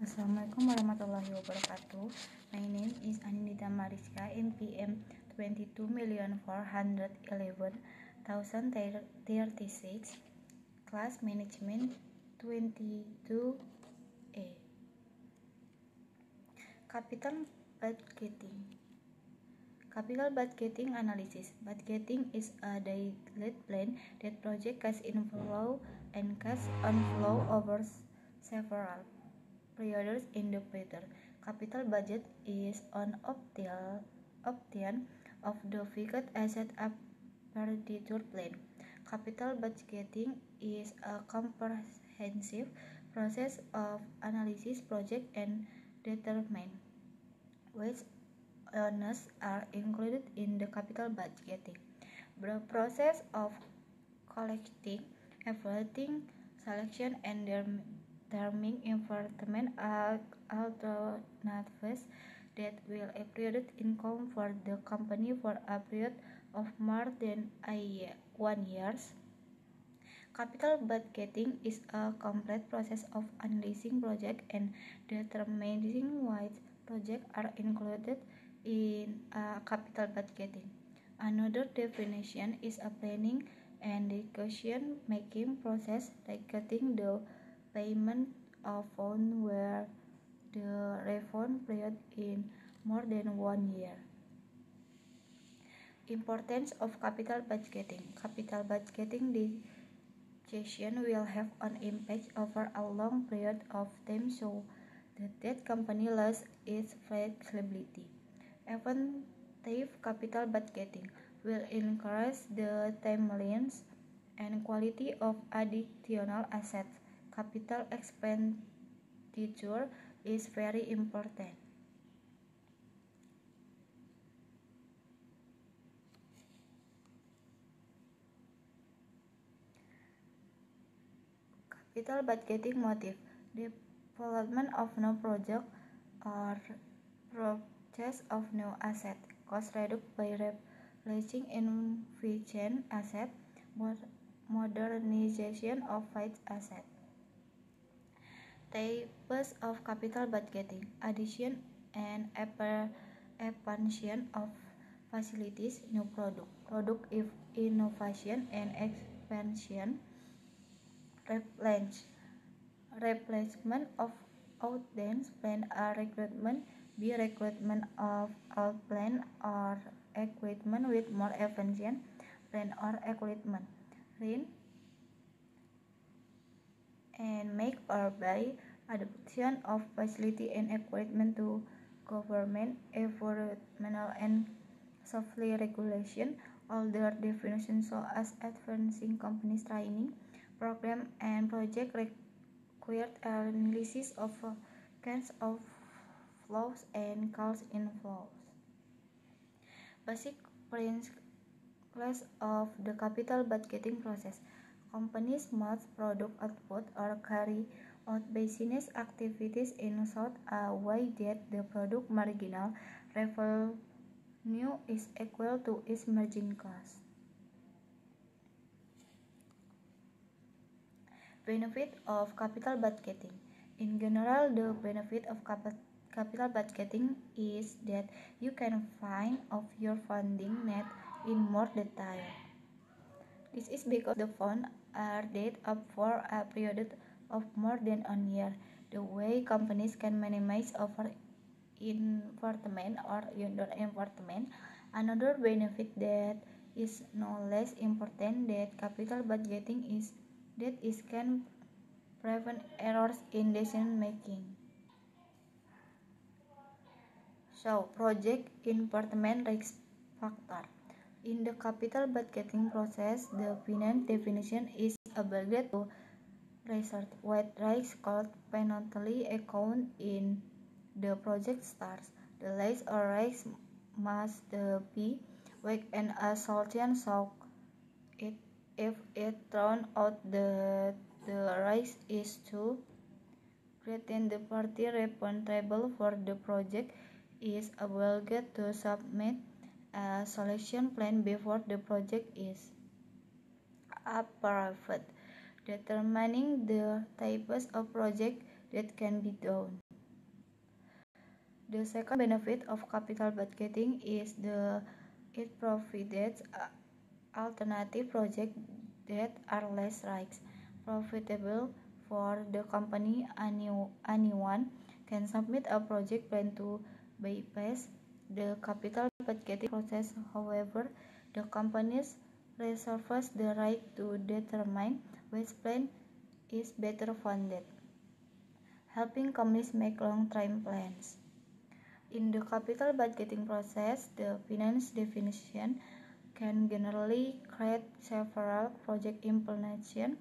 Assalamualaikum warahmatullahi wabarakatuh. My name is Anindita Mariska, NPM 22,411,036, Class Management 22A. Capital Budgeting. Capital Budgeting Analysis. Budgeting is a detailed plan that projects cash inflow and cash outflow over several periods in the future. Capital budget is an option of the fixed asset expenditure plan. Capital budgeting is a comprehensive process of analysis project and determine which elements are included in the capital budgeting. The process of collecting, evaluating, selection, and determining investment alternatives that will produce income for the company for a period of more than 1 year. Capital budgeting is a complex process of analyzing projects and determining which projects are included in capital budgeting. Another definition is a planning and decision-making process targeting the payment of funds where the refund period is more than 1 year. Importance of capital budgeting. Capital budgeting decision will have an impact over a long period of time so that company loses its flexibility. Effective capital budgeting will increase the timelines and quality of additional assets. Capital expenditure is very important. Capital budgeting motive: development of new project or purchase of new asset. Cost reduced by replacing inefficient asset. Modernization of fixed asset. Types of capital budgeting: addition and expansion of facilities, new product innovation and expansion. Replacement of outdated plan or recruitment. B. Recruitment of old plan or equipment with more efficient plan or equipment. Rent and make or buy. Adoption of facility and equipment to government, environmental and safety regulation. Other definitions such as advancing companies training program and project required analysis of cash outflows and cash inflows. Basic principles of the capital budgeting process. Companies must produce output or carry out business activities in such a way that the product marginal revenue is equal to its margin cost. Benefit of capital budgeting. In general, the benefit of capital budgeting is that you can find out your funding need in more detail. This is because the funds are dated up for a period of more than a year. The way companies can minimize over investment or underinvestment. Another benefit that is no less important than capital budgeting is that it can prevent errors in decision making. So, project investment risk factor. In the capital budgeting process, the finance definition is ability to research what risks could potentially occur in the project starts. The list or risks must be weighed and a solution so if it turns out that the risk is too great, then the party responsible for the project is obliged to submit a solution plan before the project is approved. Determining the types of project that can be done. The second benefit of capital budgeting is it provides alternative projects that are less profitable for the company. Anyone can submit a project plan to bypass the capital budgeting process. However, the companies reserves the right to determine which plan is better funded, helping companies make long-term plans. In the capital budgeting process, the finance definition can generally create several project implementation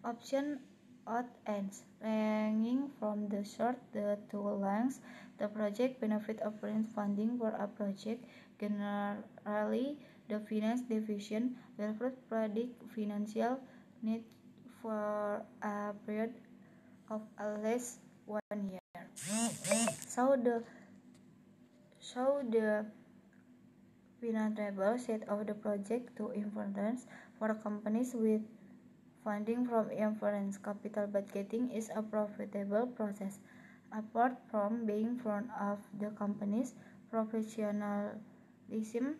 options at ends, ranging from the short to long. The project benefit of funding for a project. Generally, the finance division will predict financial needs for a period of at least 1 year. So the financial set of the project to importance for companies with funding from insurance. Capital budgeting is a profitable process. Apart from being front of the company's professionalism,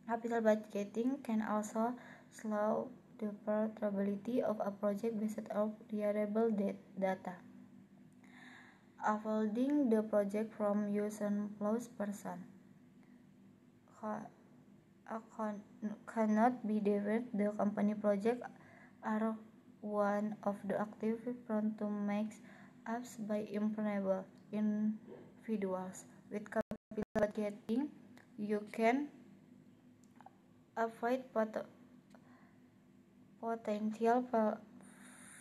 capital budgeting can also slow the profitability of a project based on reliable data, avoiding the project from using plus person cannot be delivered. The company project are one of the activities prone to make ups by improbable individuals. With capital budgeting, you can avoid potential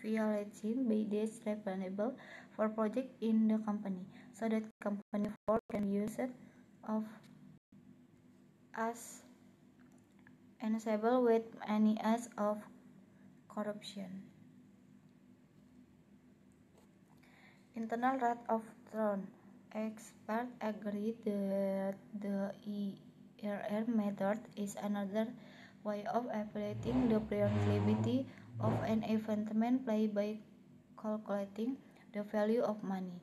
violation by this replanable for project in the company, so that company for can use it of as enable with any acts of corruption. Internal rate of return. Experts agree that the IRR method is another way of evaluating the profitability of an investment play by calculating the value of money.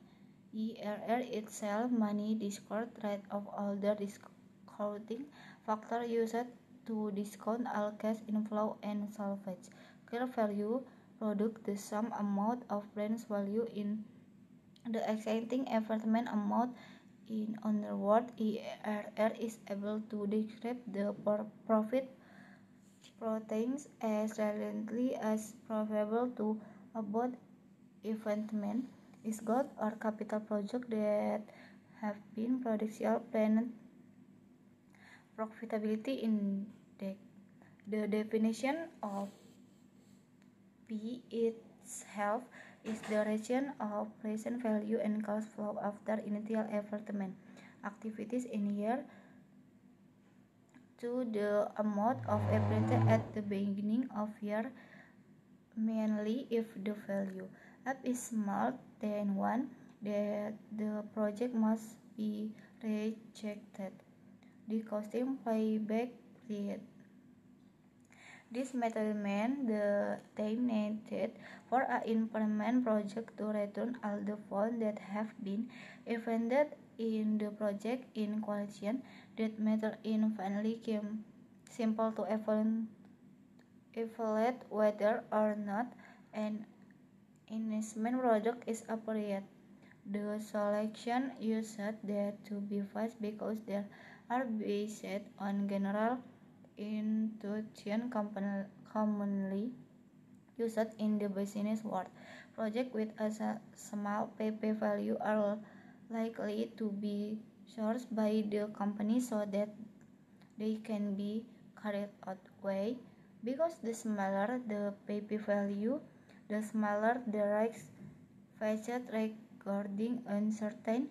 IRR itself, money discount rate of all the discounting factors used to discount all cash inflow and salvage. Fair value product the sum amount of branch value in the existing investment amount. In other words, IRR is able to describe the profit proteins as readily as profitable to about investment is good or capital project that have been potential planned profitability index. The definition of P itself is the ratio of present value and cash flow after initial investment activities in year to the amount of investment at the beginning of year, mainly if the value up is smaller than 1, that the project must be rejected. The costing payback period. This method means the time needed for an implement project to return all the funds that have been invested in the project. In question, that method is finally simple to evaluate whether or not an investment project is appropriate. The selection used that to be fast because they are based on general intuition commonly used in the business world. Projects with a small PP value are likely to be sourced by the company so that they can be carried out way, because the smaller the PP value, the smaller the risk faced regarding uncertain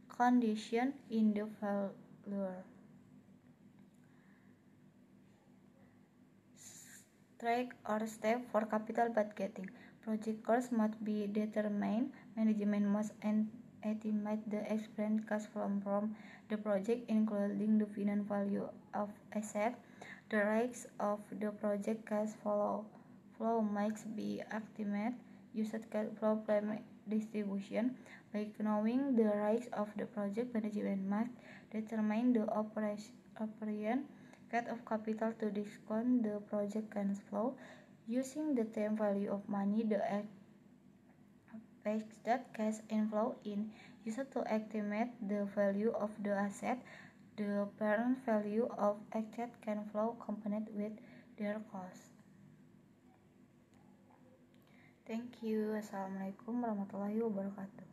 condition in the failure. Track or step for capital budgeting. Project costs must be determined. Management must estimate the expected cash flow from the project, including the financial value of asset. The risks of the project cash flow must be estimated. Used cash flow distribution. By knowing the risks of the project, management must determine the appropriate cut of capital to discount the project cash flow. Using the time value of money, the expected cash inflow is used to estimate the value of the asset. The parent value of expected cash flow combined with their cost. Thank you. Assalamualaikum warahmatullahi wabarakatuh.